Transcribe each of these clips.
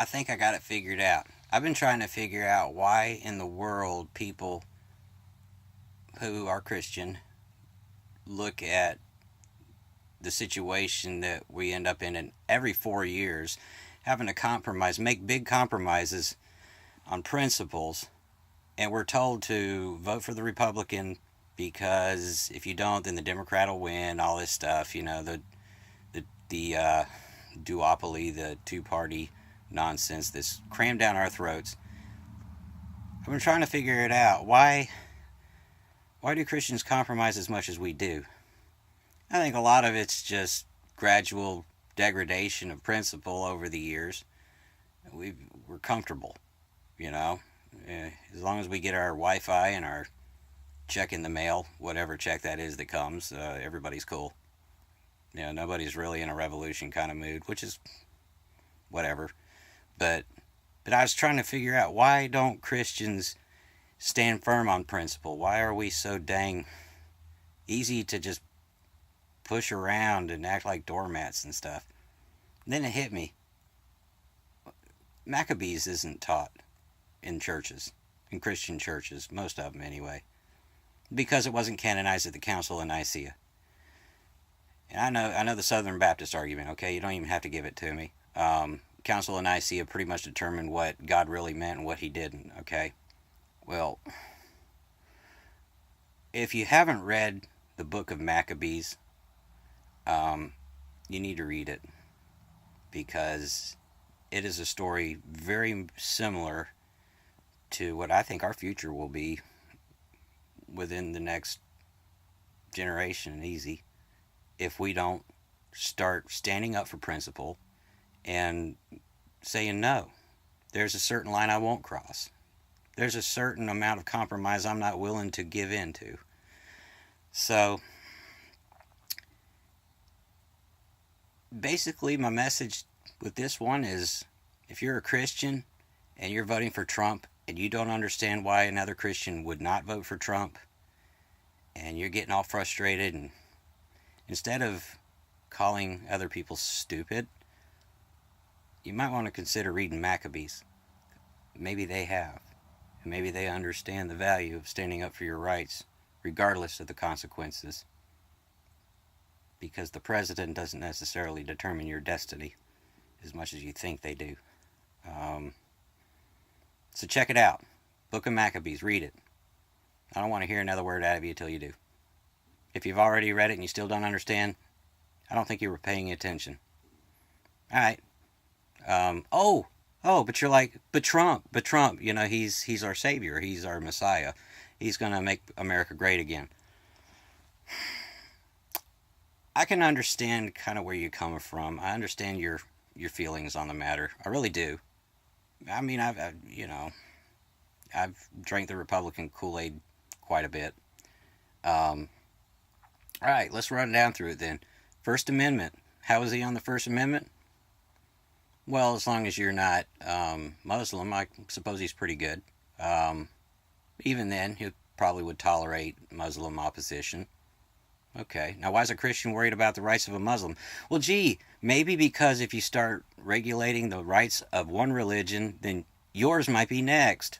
I think I got it figured out. I've been trying to figure out why in the world people who are Christian look at the situation that we end up in every 4 years, having to compromise, make big compromises on principles, and we're told to vote for the Republican because if you don't, then the Democrat will win. All this stuff, the duopoly, the two-party nonsense that's crammed down our throats. I've been trying to figure it out. Why do Christians compromise as much as we do? I think a lot of it's just gradual degradation of principle over the years. We're comfortable, you know. As long as we get our Wi-Fi and our check in the mail, whatever check that is that comes, everybody's cool. Nobody's really in a revolution kind of mood, which is whatever. But I was trying to figure out, why don't Christians stand firm on principle? Why are we so dang easy to just push around and act like doormats and stuff? And then it hit me. Maccabees isn't taught in churches, in Christian churches, most of them anyway, because it wasn't canonized at the Council of Nicaea. And I know the Southern Baptist argument. Okay, you don't even have to give it to me. Council of Nicaea pretty much determined what God really meant and what He didn't. Okay, well, if you haven't read the book of Maccabees, you need to read it, because it is a story very similar to what I think our future will be within the next generation, easy, if we don't start standing up for principle and saying no. There's a certain line I won't cross. There's a certain amount of compromise I'm not willing to give in to. So, basically, my message with this one is, if you're a Christian and you're voting for Trump and you don't understand why another Christian would not vote for Trump, and you're getting all frustrated, and instead of calling other people stupid, you might want to consider reading Maccabees. Maybe they have. And maybe they understand the value of standing up for your rights, regardless of the consequences. Because the president doesn't necessarily determine your destiny as much as you think they do. So check it out. Book of Maccabees. Read it. I don't want to hear another word out of you until you do. If you've already read it and you still don't understand, I don't think you were paying attention. Alright. But you're like, but Trump, he's our savior. He's our Messiah. He's going to make America great again. I can understand kind of where you're coming from. I understand your feelings on the matter. I really do. I mean, I've drank the Republican Kool-Aid quite a bit. All right, let's run down through it then. First Amendment. How is he on the First Amendment? Well, as long as you're not Muslim, I suppose he's pretty good. Even then, he probably would tolerate Muslim opposition. Okay, now why is a Christian worried about the rights of a Muslim? Well, gee, maybe because if you start regulating the rights of one religion, then yours might be next.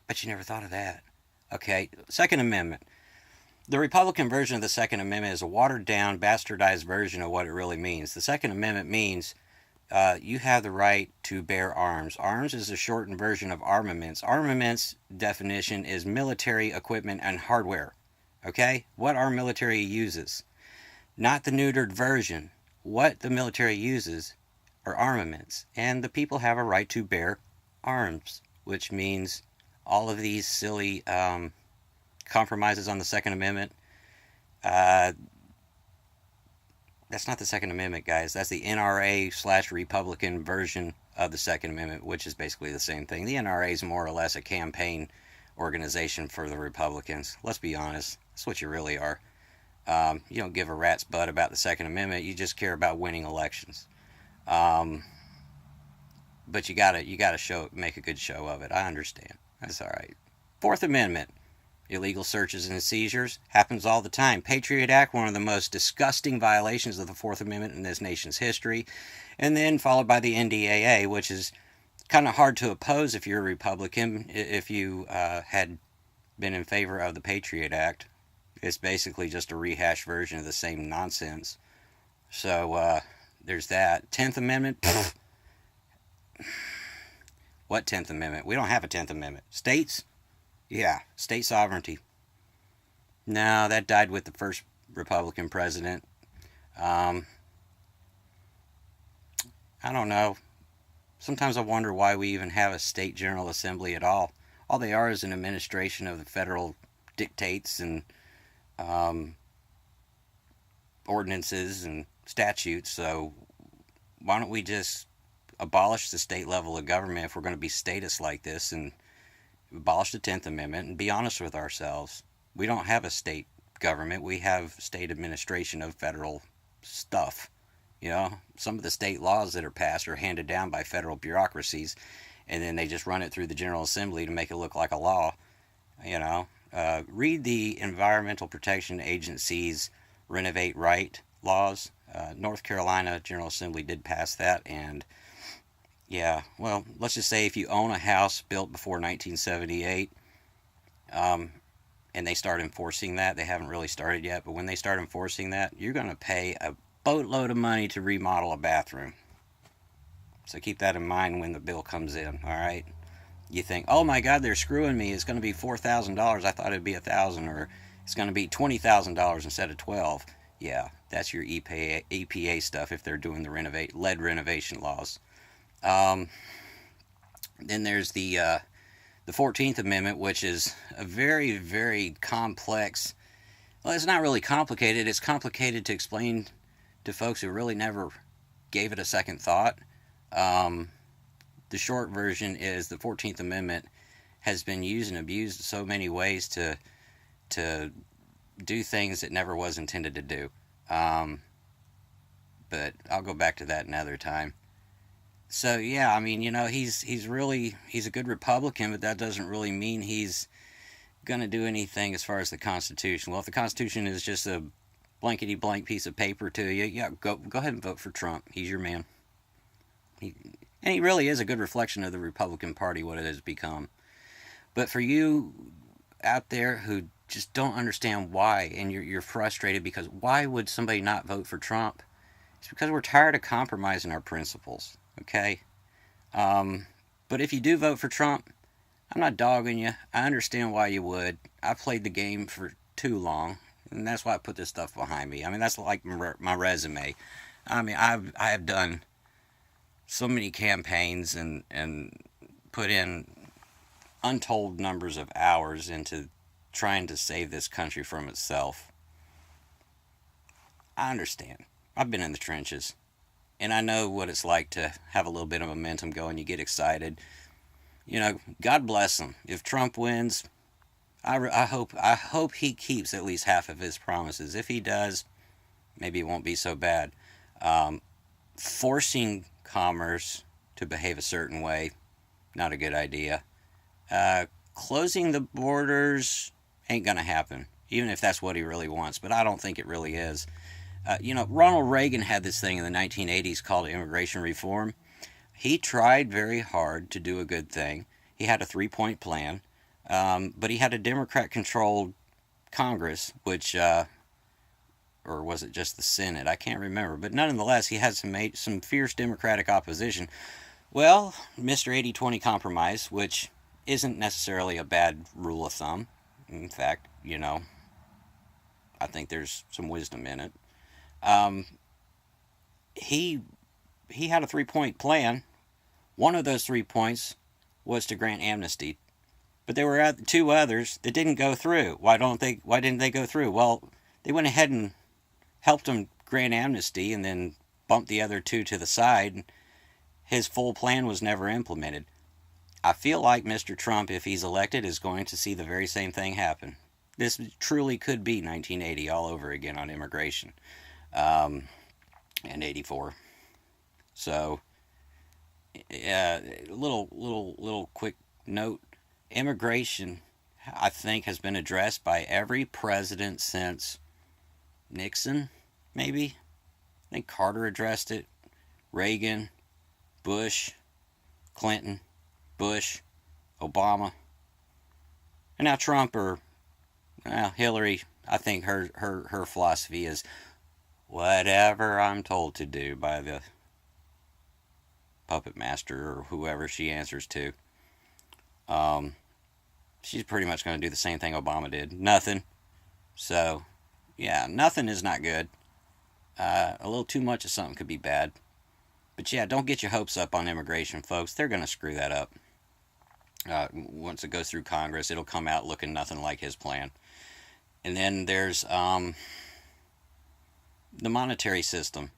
But you never thought of that. Okay, Second Amendment. The Republican version of the Second Amendment is a watered-down, bastardized version of what it really means. The Second Amendment means you have the right to bear arms. Arms is a shortened version of armaments. Armaments definition is military equipment and hardware. Okay? What our military uses. Not the neutered version. What the military uses are armaments. And the people have a right to bear arms, which means all of these silly compromises on the Second Amendment. That's not the Second Amendment, guys. That's the NRA/Republican version of the Second Amendment, which is basically the same thing. The NRA is more or less a campaign organization for the Republicans. Let's be honest. That's what you really are. You don't give a rat's butt about the Second Amendment. You just care about winning elections. But you gotta make a good show of it. I understand. That's all right. Fourth Amendment. Illegal searches and seizures happens all the time. Patriot Act, one of the most disgusting violations of the Fourth Amendment in this nation's history. And then followed by the NDAA, which is kind of hard to oppose if you're a Republican, if you had been in favor of the Patriot Act. It's basically just a rehashed version of the same nonsense. So there's that. 10th Amendment. Pfft. What 10th Amendment? We don't have a 10th Amendment. States? Yeah, state sovereignty. No, that died with the first Republican president. I don't know. Sometimes I wonder why we even have a state general assembly at all. All they are is an administration of the federal dictates and ordinances and statutes. So why don't we just abolish the state level of government if we're going to be statist like this, and abolish the 10th Amendment and be honest with ourselves? We don't have a state government. We have state administration of federal stuff. You know, some of the state laws that are passed are handed down by federal bureaucracies, and then they just run it through the General Assembly to make it look like a law. You know, read the Environmental Protection Agency's Renovate Right laws. North Carolina General Assembly did pass that, and yeah, well, let's just say if you own a house built before 1978, and they start enforcing that, they haven't really started yet, but when they start enforcing that, you're going to pay a boatload of money to remodel a bathroom. So keep that in mind when the bill comes in, all right? You think, oh my God, they're screwing me. It's going to be $4,000. I thought it'd be $1,000, or it's going to be $20,000 instead of $12,000. Yeah, that's your EPA stuff if they're doing the lead renovation laws. Then there's the 14th Amendment, which is a very, very complex. Well, it's not really complicated. It's complicated to explain to folks who really never gave it a second thought. The short version is the 14th Amendment has been used and abused in so many ways to do things it never was intended to do. But I'll go back to that another time. So yeah, I mean, you know, he's a good Republican, but that doesn't really mean he's gonna do anything as far as the Constitution. Well, if the Constitution is just a blankety blank piece of paper to you, yeah, go ahead and vote for Trump. He's your man. And he really is a good reflection of the Republican Party, what it has become. But for you out there who just don't understand why, and you're frustrated because why would somebody not vote for Trump? It's because we're tired of compromising our principles, okay? But if you do vote for Trump, I'm not dogging you. I understand why you would. I played the game for too long, and that's why I put this stuff behind me. I mean, that's like my resume. I mean, I have done so many campaigns and put in untold numbers of hours into trying to save this country from itself. I understand. I've been in the trenches, and I know what it's like to have a little bit of momentum going. You get excited. You know, God bless him. If Trump wins, I hope he keeps at least half of his promises. If he does, maybe it won't be so bad. Forcing commerce to behave a certain way, not a good idea. Closing the borders ain't gonna happen, even if that's what he really wants, but I don't think it really is. You know, Ronald Reagan had this thing in the 1980s called immigration reform. He tried very hard to do a good thing. He had a 3-point plan, but he had a Democrat-controlled Congress, which, or was it just the Senate? I can't remember. But nonetheless, he had some fierce Democratic opposition. Well, Mr. 80-20 compromise, which isn't necessarily a bad rule of thumb. In fact, you know, I think there's some wisdom in it. He had a 3-point plan. One of those 3 points was to grant amnesty, but there were 2 others that didn't go through. Why didn't they go through? Well, they went ahead and helped him grant amnesty and then bumped the other 2 to the side. His full plan was never implemented. I feel like Mr. Trump, if he's elected, is going to see the very same thing happen. This truly could be 1980 all over again on immigration, and 84. So, little quick note: immigration I think has been addressed by every president since Nixon, maybe. I think Carter addressed it, Reagan, Bush, Clinton, Bush, Obama, and now Trump or Hillary. I think her philosophy is whatever I'm told to do by the puppet master or whoever she answers to. She's pretty much going to do the same thing Obama did. Nothing. So, yeah, nothing is not good. A little too much of something could be bad. But yeah, don't get your hopes up on immigration, folks. They're going to screw that up. Once it goes through Congress, it'll come out looking nothing like his plan. And then there's the monetary system.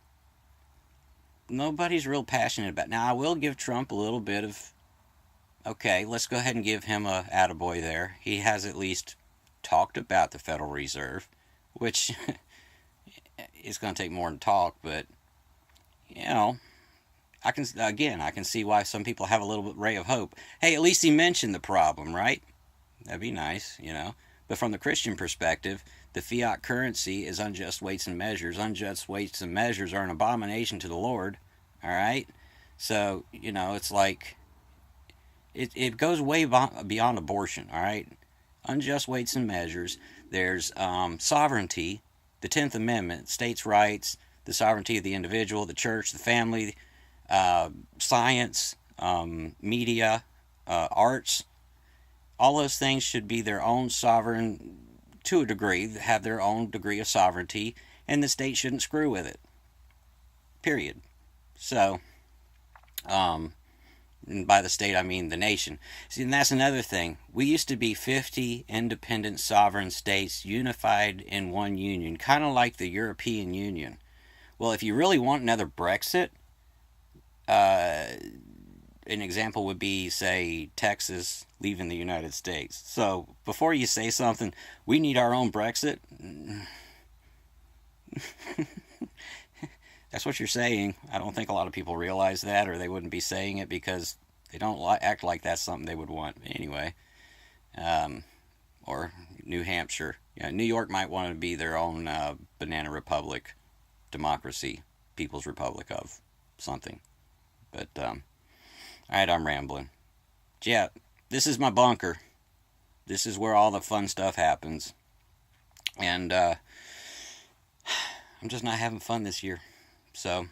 Nobody's real passionate about it. Now, I will give Trump a little bit of, okay, let's go ahead and give him a attaboy there. He has at least talked about the Federal Reserve, which is going to take more than talk, but, you know, I can see why some people have a little bit ray of hope. Hey, at least he mentioned the problem, right? That'd be nice, you know. But from the Christian perspective, the fiat currency is unjust weights and measures. Unjust weights and measures are an abomination to the Lord, all right? So, you know, it's like, it goes way beyond abortion, all right? Unjust weights and measures. There's sovereignty, the 10th Amendment, states' rights, the sovereignty of the individual, the church, the family, science, media, arts. All those things should be their own sovereign, to a degree, have their own degree of sovereignty, and the state shouldn't screw with it. Period. So, and by the state I mean the nation. See, and that's another thing. We used to be 50 independent sovereign states unified in one union, kind of like the European Union. Well, if you really want another Brexit, an example would be, say, Texas leaving the United States. So before you say something, we need our own Brexit. That's what you're saying. I don't think a lot of people realize that, or they wouldn't be saying it because they don't act like that's something they would want anyway. Or New Hampshire. You know, New York might want to be their own banana republic, democracy, People's Republic of something. But, alright, I'm rambling. Yeah, this is my bunker. This is where all the fun stuff happens. And, I'm just not having fun this year. So,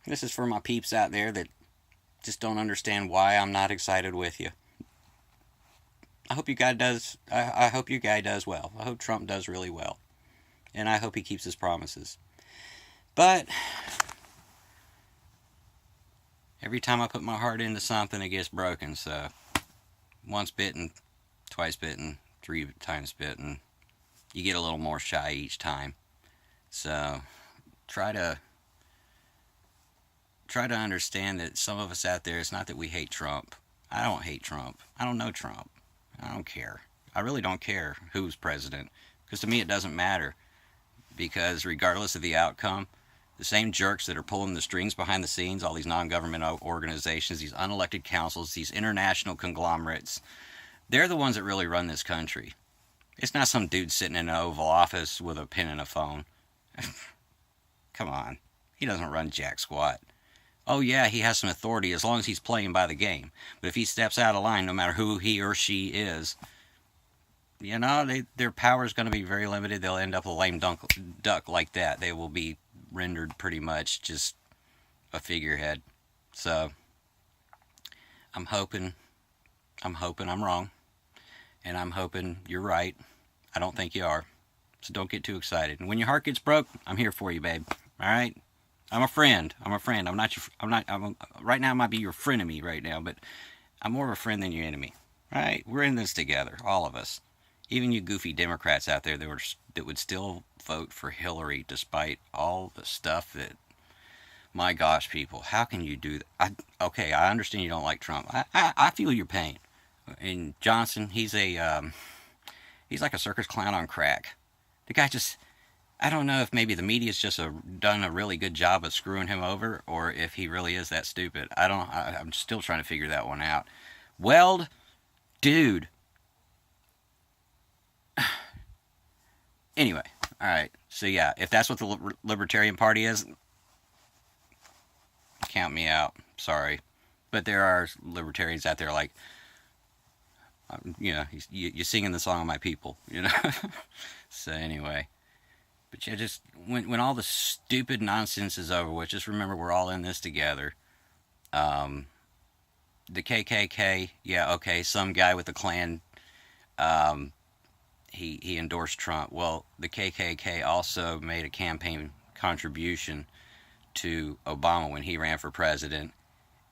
this is for my peeps out there that just don't understand why I'm not excited with you. I hope you guy does, I hope your guy does well. I hope Trump does really well. And I hope he keeps his promises. But every time I put my heart into something, it gets broken. So, once bitten, twice bitten, 3 times bitten. You get a little more shy each time. So, try to understand that some of us out there, it's not that we hate Trump. I don't hate Trump. I don't know Trump. I don't care. I really don't care who's president. Because to me, it doesn't matter. Because regardless of the outcome, the same jerks that are pulling the strings behind the scenes, all these non-government organizations, these unelected councils, these international conglomerates, they're the ones that really run this country. It's not some dude sitting in an Oval Office with a pen and a phone. Come on. He doesn't run jack squat. Oh yeah, he has some authority as long as he's playing by the game. But if he steps out of line, no matter who he or she is, you know, their power is going to be very limited. They'll end up a lame duck like that. They will be rendered pretty much just a figurehead. So, I'm hoping I'm wrong. And I'm hoping you're right. I don't think you are. So don't get too excited. And when your heart gets broke, I'm here for you, babe. All right? I'm a friend. I'm right now I might be your frenemy right now, but I'm more of a friend than your enemy. All right? We're in this together, all of us. Even you goofy Democrats out there that would still vote for Hillary despite all the stuff that, my gosh, people, how can you do that? Okay, I understand you don't like Trump. I feel your pain. And Johnson, he's like a circus clown on crack. The guy just, I don't know if maybe the media's just done a really good job of screwing him over, or if he really is that stupid. I'm still trying to figure that one out. Weld, dude, Anyway, all right. So yeah, if that's what the Libertarian Party is, count me out. Sorry, but there are libertarians out there like, you're singing the song of my people, So anyway, but yeah, just when all the stupid nonsense is over with, just remember we're all in this together. Um, the KKK, yeah, okay, some guy with a Klan, um, he endorsed Trump. Well, the KKK also made a campaign contribution to Obama when he ran for president,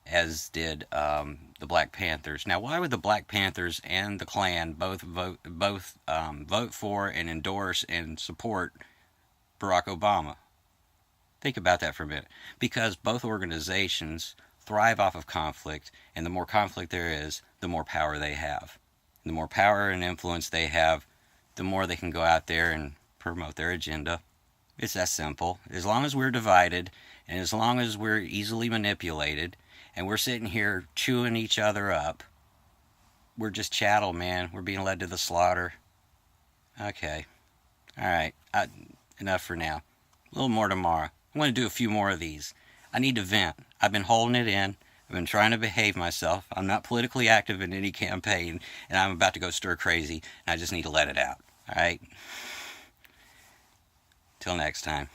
as did the Black Panthers. Now, why would the Black Panthers and the Klan vote for and endorse and support Barack Obama? Think about that for a minute. Because both organizations thrive off of conflict, and the more conflict there is, the more power they have. The more power and influence they have, the more they can go out there and promote their agenda. It's that simple. As long as we're divided, and as long as we're easily manipulated, and we're sitting here chewing each other up, we're just chattel, man. We're being led to the slaughter. Okay. All right. Enough for now. A little more tomorrow. I'm going to do a few more of these. I need to vent. I've been holding it in. I've been trying to behave myself. I'm not politically active in any campaign, and I'm about to go stir crazy, and I just need to let it out. All right? Till next time.